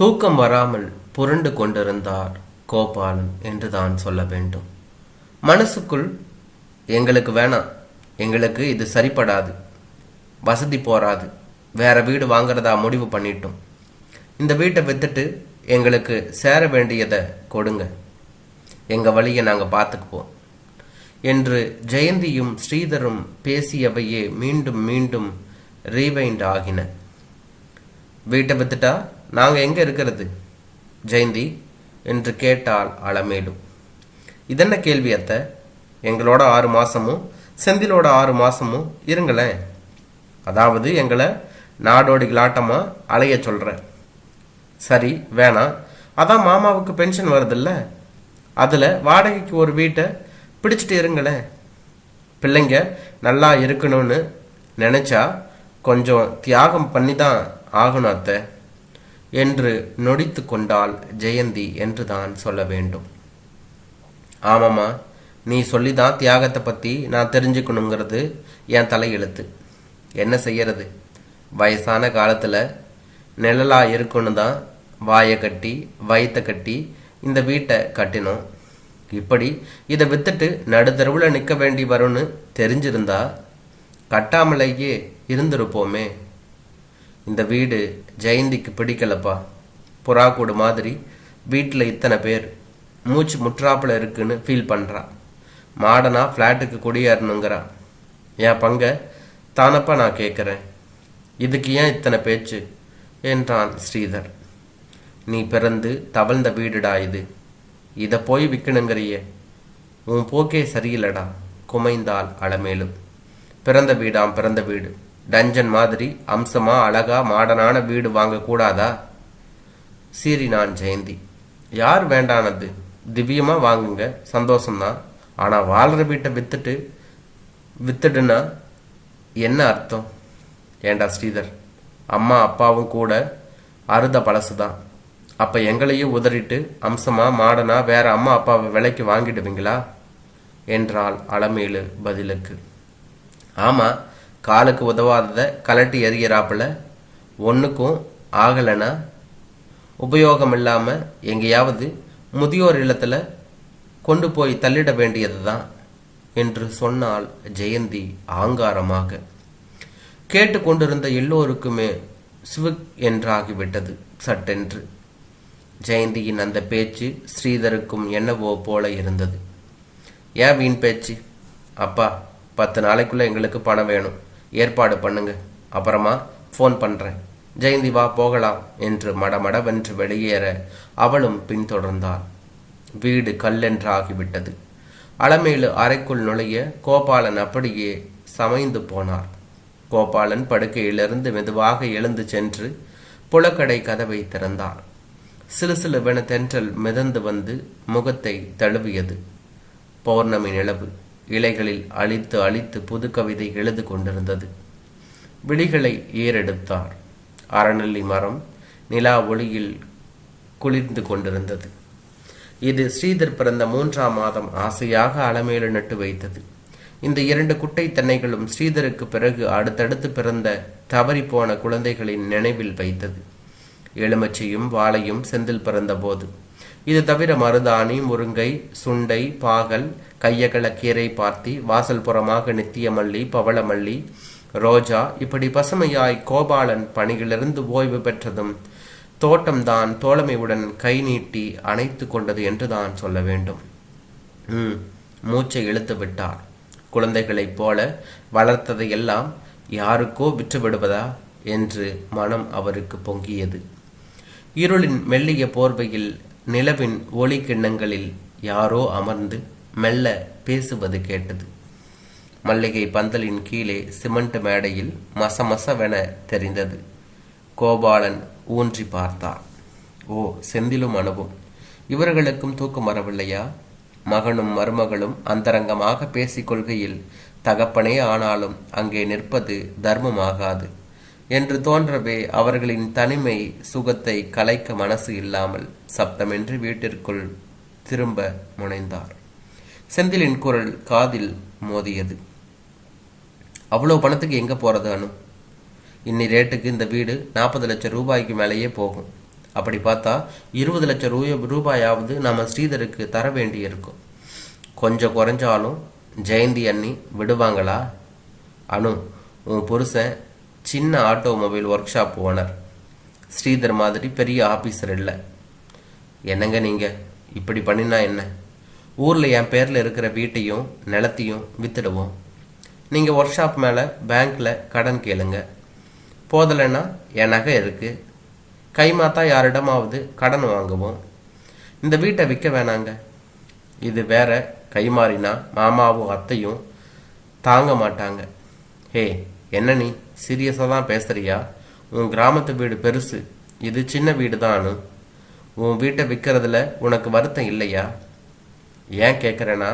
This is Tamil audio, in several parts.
தூக்கம் வராமல் புரண்டு கொண்டிருந்தார் கோபாலன் என்று தான் சொல்ல வேண்டும். மனசுக்குள் எங்களுக்கு வேணாம், எங்களுக்கு இது சரிப்படாது, வசதி போராது, வேற வீடு வாங்குறதா முடிவு பண்ணிட்டோம், இந்த வீட்டை வித்துட்டு எங்களுக்கு சேர வேண்டியதை கொடுங்க, எங்க வழியை நாங்க பார்த்துக்குவோம் என்று ஜெயந்தியும் ஸ்ரீதரும் பேசியவையே மீண்டும் மீண்டும் ரீவைண்ட் ஆகின. வீட்டை வித்துட்டா நாங்க எங்க இருக்கிறது ஜெயந்தி என்று கேட்டாள் அலமேலு. இதென்ன கேள்வி அத்தை, எங்களோட 6 மாசமும் செந்திலோட 6 மாசமும் இருங்களேன், அதாவது எங்களை நாடோடிகளாட்டமா அலைய சொல்ற. சரி வேணாம், அதான் மாமாவுக்கு பென்ஷன் வருதுல்ல, அதுல வாடகைக்கு ஒரு வீட்டை பிடிச்சிட்டு இருங்களேன். பிள்ளைங்க நல்லா இருக்கணும்னு நினைச்சா கொஞ்சம் தியாகம் பண்ணி தான் ஆகணும் அத்தை என்று நொடித்து கொண்டாள் ஜெயந்தி என்று தான் சொல்ல வேண்டும். ஆமாம்மா, நீ சொல்லிதான் தியாகத்தை பற்றி நான் தெரிஞ்சுக்கணுங்கிறது என் தலையெழுத்து. என்ன செய்யறது, வயசான காலத்தில் நிழலா இருக்குன்னு தான் வாயை கட்டி வயிற்ற கட்டி இந்த வீட்டை கட்டினோம். இப்படி இதை வித்துட்டு நடுத்தருவில் நிற்க வேண்டி வரும்னு தெரிஞ்சிருந்தா கட்டாமலேயே இருந்திருப்போமே. இந்த வீடு ஜெயந்திக்கு பிடிக்கலப்பா. புறாக்கூடு மாதிரி வீட்டில் இத்தனை பேர் மூச்சு முற்றாப்புல இருக்குன்னு ஃபீல் பண்ணுறா. மாடனா ஃப்ளாட்டுக்கு குடியேறணுங்கிறா. என் பங்க தானப்பா நான் கேட்குறேன், இதுக்கு ஏன் இத்தனை பேச்சு என்றான் ஸ்ரீதர். நீ பிறந்து தவழ்ந்த வீடுடா இது, இதை போய் விற்கணுங்கிறியே, உன் போக்கே சரியில்லடா குமைந்தாள் அலமேலு. பிறந்த வீடாம் பிறந்த வீடு, டஞ்சன் மாதிரி அம்சமா அழகா மாடனான வீடு வாங்கக்கூடாதா சீறினான் ஜெயந்தி. யார் வேண்டானது, திவ்யமா வாங்குங்க, சந்தோஷம்தான். ஆனா வாழ்ற வீட்டை வித்துடுனா என்ன அர்த்தம்? ஏண்டா ஸ்ரீதர், அம்மா அப்பாவும் கூட அறுத பழசுதான். அப்ப எங்களையும் உதறிட்டு அம்சமா மாடனா வேற அம்மா அப்பாவை விலைக்கு வாங்கிடுவீங்களா என்றாள் அலமேலு பதிலுக்கு. ஆமா, காலுக்கு உதவாததை கலட்டி எறிகிறாப்புல ஒன்றுக்கும் ஆகலைன்னா உபயோகம் இல்லாமல் எங்கேயாவது முதியோர் இல்லத்தில் கொண்டு போய் தள்ளிட வேண்டியது தான் என்று சொன்னால் ஜெயந்தி ஆங்காரமாக. கேட்டுக்கொண்டிருந்த எல்லோருக்குமே சிவுக் என்றாகிவிட்டது சட்டென்று. ஜெயந்தியின் அந்த பேச்சு ஸ்ரீதருக்கும் என்னவோ போல இருந்தது. ஏன் வீண் பேச்சு? அப்பா, 10 நாளைக்குள்ள எங்களுக்கு பணம் வேணும், ஏற்பாடு பண்ணுங்க, அப்புறமா ஃபோன் பண்றேன், ஜெயந்தி வா போகலாம் என்று மடமடவென்று வெளியேற அவளும் பின்தொடர்ந்தாள். வீடு கல்லென்றாகிவிட்டது. அலமேலு அறைக்குள் நுழைய கோபாலன் அப்படியே சமைந்து போனார். கோபாலன் படுக்கையிலிருந்து மெதுவாக எழுந்து சென்று புலக்கடை கதவை திறந்தார். சிலுசிலுவென தென்றல் மிதந்து வந்து முகத்தை தழுவியது. பௌர்ணமி நிலவு இலைகளில் அழித்து அழித்து புது கவிதை எழுது கொண்டிருந்தது. விழிகளை ஏறெடுத்தார். அறநெல்லி மரம் நிலா ஒளியில் குளிர்ந்து கொண்டிருந்தது. இது ஸ்ரீதர் பிறந்த 3ஆம் மாதம் ஆசையாக அலமேலு நட்டு வைத்தது. இந்த 2 குட்டை தென்னைகளும் ஸ்ரீதருக்கு பிறகு அடுத்தடுத்து பிறந்த தவறி போன குழந்தைகளின் நினைவில் வைத்தது. எலுமிச்சையும் வாழையும் செந்தில் பிறந்த போது. இது தவிர மருதாணி, முருங்கை, சுண்டை, பாகல், கையகல கீரை பார்த்தி, வாசல் புறமாக நித்தியமல்லி, பவளமல்லி, ரோஜா, இப்படி பசுமையாய் கோபாலன் பணியிலிருந்து ஓய்வு பெற்றதும் தோட்டம்தான் தோழமையுடன் கை நீட்டி அணைத்து கொண்டது என்று தான் சொல்ல வேண்டும். மூச்சை இழுத்து விட்டார். குழந்தைகளைப் போல வளர்த்ததையெல்லாம் யாருக்கோ விற்றுவிடுவதா என்று மனம் அவருக்கு பொங்கியது. இருளின் மெல்லிய போர்வையில் நிலவின் ஒளி கிண்ணங்களில் யாரோ அமர்ந்து மெல்ல பேசுவது கேட்டது. மல்லிகை பந்தலின் கீழே சிமெண்ட் மேடையில் மசமசவென தெரிந்தது. கோபாலன் ஊன்றி பார்த்தார். ஓ, செந்திலும் அனுவும், இவர்களுக்கும் தூக்கம் வரவில்லையா? மகனும் மருமகளும் அந்தரங்கமாக பேசிக்கொள்கையில் தகப்பனே ஆனாலும் அங்கே நிற்பது தர்மமாகாது என்று தோன்றவே அவர்களின் தனிமை சுகத்தை கலைக்க மனசு இல்லாமல் சப்தமின்றி வீட்டிற்குள் திரும்ப முனைந்தார். செந்திலின் குரல் காதில் மோதியது. அவ்வளோ பணத்துக்கு எங்க போறது அனு? இன்னி ரேட்டுக்கு இந்த வீடு 40 லட்சம் ரூபாய்க்கு மேலேயே போகும். அப்படி பார்த்தா 20 லட்சம் ரூபாயாவது நம்ம ஸ்ரீதருக்கு தர வேண்டி இருக்கும். கொஞ்சம் குறைஞ்சாலும் ஜெயந்தி அண்ணி விடுவாங்களா? அனு, உன் புருஷன் சின்ன automobile work shop owner. Sridhar மாதிரி பெரிய ஆபீசர் இல்லை. என்னங்க நீங்கள் இப்படி பண்ணினா என்ன? ஊரில் என் பேரில் இருக்கிற வீட்டையும் நிலத்தையும் வித்துடுவோம். நீங்கள் ஒர்க் ஷாப் மேலே பேங்க்கில் கடன் கேளுங்க. போதலைன்னா என் நகை இருக்குது, கைமாத்தா யாரிடமாவது கடன் வாங்குவோம். இந்த வீட்டை விற்க வேணாங்க. இது வேற கைமாறினா மாமாவும் அத்தையும் தாங்க மாட்டாங்க. ஹே, என்ன நீ சீரியஸாக தான் பேசுறியா? உன் கிராமத்து வீடு பெருசு, இது சின்ன வீடு தான். உன் வீட்டை விற்கிறதுல உனக்கு வருத்தம் இல்லையா? ஏன் கேட்குறேன்னா,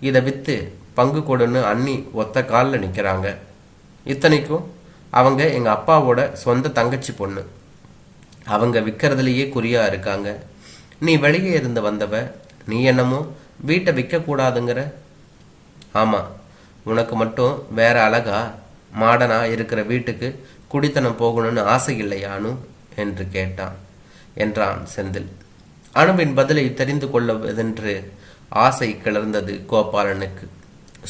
இதை விற்று பங்கு கொடுன்னு அண்ணி ஒத்த காலில் நிற்கிறாங்க. இத்தனைக்கும் அவங்க எங்கள் அப்பாவோட சொந்த தங்கச்சி பொண்ணு. அவங்க விற்கிறதுலையே குறியாக இருக்காங்க. நீ வெளியே இருந்து வந்தவ, நீ என்னமோ வீட்டை விற்கக்கூடாதுங்கிற. ஆமாம், உனக்கு மட்டும் வேற அழகா மாடனா இருக்கிற வீட்டுக்கு குடித்தனம் போகணும்னு ஆசை இல்லையானு என்று என்றான் செந்தில். அணுவின் பதிலை தெரிந்து கொள்வதென்று ஆசை கிளர்ந்தது கோபாலனுக்கு.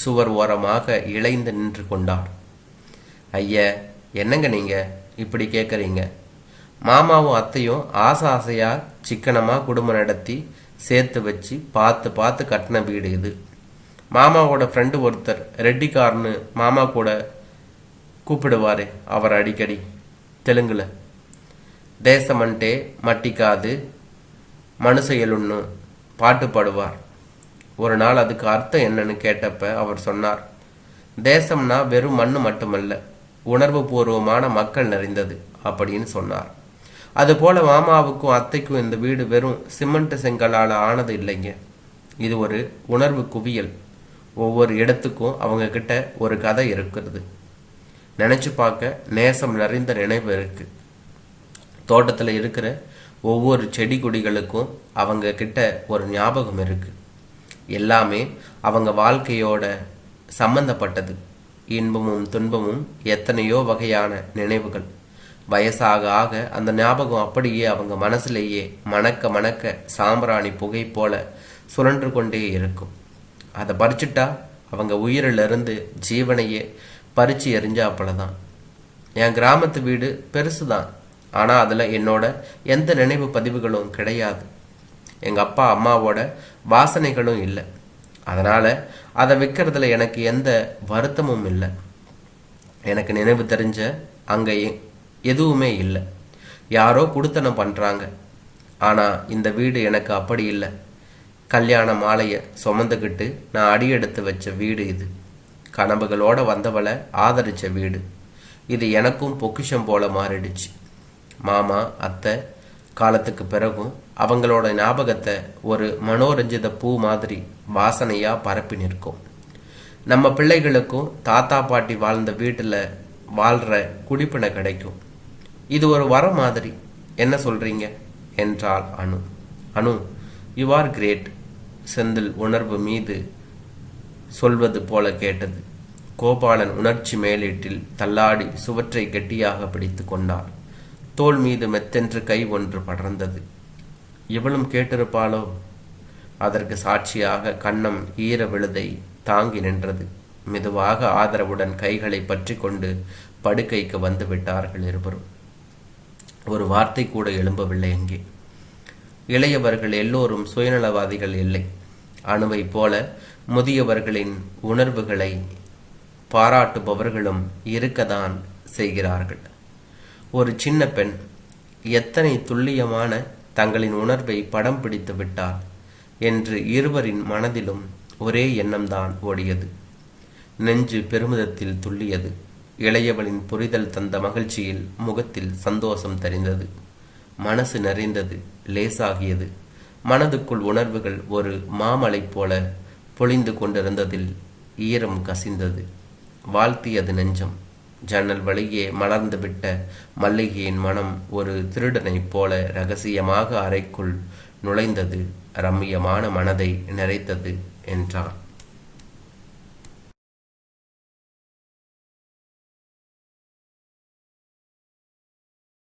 சுவர் ஓரமாக இழைந்து நின்று கொண்டார். ஐயா, என்னங்க நீங்க இப்படி கேட்குறீங்க? மாமாவும் அத்தையும் ஆசையா சிக்கனமா குடும்பம் நடத்தி சேர்த்து வச்சு பார்த்து பார்த்து கட்டின வீடு இது. மாமாவோட ஃப்ரெண்டு ஒருத்தர் ரெட்டிக்காரன்னு மாமா கூட கூப்பிடுவாரு அவர் அடிக்கடி தெலுங்குல. தேசமன்ட்டே மட்டிக்காது மனுஷையலுன்னு பாட்டு பாடுவார். ஒரு நாள் அதுக்கு அர்த்தம் என்னன்னு கேட்டப்ப அவர் சொன்னார், தேசம்னா வெறும் மண்ணு மட்டுமல்ல, உணர்வு பூர்வமான மக்கள் நிறைந்தது அப்படின்னு சொன்னார். அதுபோல மாமாவுக்கும் அத்தைக்கும் இந்த வீடு வெறும் சிமெண்ட் செங்கலால் ஆனது இல்லைங்க. இது ஒரு உணர்வு குவியல். ஒவ்வொரு இடத்துக்கும் அவங்க கிட்ட ஒரு கதை இருக்கிறது. நினைச்சு பார்க்க நேசம் நிறைந்த நினைவு இருக்கு. தோட்டத்தில் இருக்கிற ஒவ்வொரு செடி கொடிகளுக்கும் அவங்க கிட்ட ஒரு ஞாபகம் இருக்கு. எல்லாமே அவங்க வாழ்க்கையோட சம்பந்தப்பட்டது. இன்பமும் துன்பமும் எத்தனையோ வகையான நினைவுகள். வயசாக ஆக அந்த ஞாபகம் அப்படியே அவங்க மனசுலேயே மணக்க மணக்க சாம்பிராணி புகை போல சுழன்று கொண்டே இருக்கும். அதை பறிச்சுட்டா அவங்க உயிரிலிருந்து ஜீவனையே பறிச்சு எறிஞ்சாப்பலதான். என் கிராமத்து வீடு பெருசு தான், ஆனால் அதில் என்னோட எந்த நினைவு பதிவுகளும் கிடையாது. எங்கள் அப்பா அம்மாவோட வாசனைகளும் இல்லை. அதனால் அதை விற்கிறதுல எனக்கு எந்த வருத்தமும் இல்லை. எனக்கு நினைவு தெரிஞ்ச அங்கே எதுவுமே இல்லை. யாரோ குடுத்தனம் பண்ணுறாங்க. ஆனால் இந்த வீடு எனக்கு அப்படி இல்லை. கல்யாண மாலையை சுமந்துக்கிட்டு நான் அடியெடுத்து வச்ச வீடு இது. கனவுகளோட வந்தவளை ஆதரித்த வீடு இது. எனக்கும் பொக்கிஷம் போல மாறிடுச்சு. மாமா அத்தை காலத்துக்கு பிறகும் அவங்களோட ஞாபகத்தை ஒரு மனோரஞ்சித பூ மாதிரி வாசனையா பரப்பி நிற்கும். நம்ம பிள்ளைகளுக்கும் தாத்தா பாட்டி வாழ்ந்த வீட்டில் வாழ்கிற குடிப்பினை கிடைக்கும். இது ஒரு வரம் மாதிரி. என்ன சொல்றீங்க என்றாள் அனு. அனு, யூ ஆர் கிரேட். செந்தில் உணர்வு மீது சொல்வது போல கேட்டது. கோபாலன் உணர்ச்சி மேலீட்டில் தள்ளாடி சுவற்றை கெட்டியாக பிடித்து கொண்டார். தோல் மீது மெத்தென்று கை ஒன்று படர்ந்தது. இவளும் கேட்டிருப்பாளோ? அதற்கு சாட்சியாக கன்னம் ஈர விழுதை தாங்கி நின்றது. மெதுவாக ஆதரவுடன் கைகளை பற்றி கொண்டு படுக்கைக்கு வந்து விட்டார்கள் இருவரும். ஒரு வார்த்தை கூட எழும்பவில்லை அங்கே. இளையவர்கள் எல்லோரும் சுயநலவாதிகள் இல்லை. அணுவை போல முதியவர்களின் உணர்வுகளை பாராட்டுபவர்களும் இருக்கத்தான் செய்கிறார்கள். ஒரு சின்ன பெண் எத்தனை துல்லியமான தங்களின் உணர்வை படம் பிடித்து விட்டார் என்று இருவரின் மனதிலும் ஒரே எண்ணம்தான் ஓடியது. நெஞ்சு பெருமிதத்தில் துள்ளியது. இளையவளின் புரிதல் தந்த மகிழ்ச்சியில் முகத்தில் சந்தோஷம் தெரிந்தது. மனசு நிறைந்தது, லேசாகியது. மனதுக்குள் உணர்வுகள் ஒரு மாமலை போல பொழிந்து கொண்டிருந்ததில் ஈரம் கசிந்தது. வாழ்த்தியது நெஞ்சம். ஜன்னல் வழியே மலர்ந்து விட்ட மல்லிகையின் மனம் ஒரு திருடனைப் போல ரகசியமாக அறைக்குள் நுழைந்தது. ரம்மியமான மனதை நிறைத்தது என்றான்.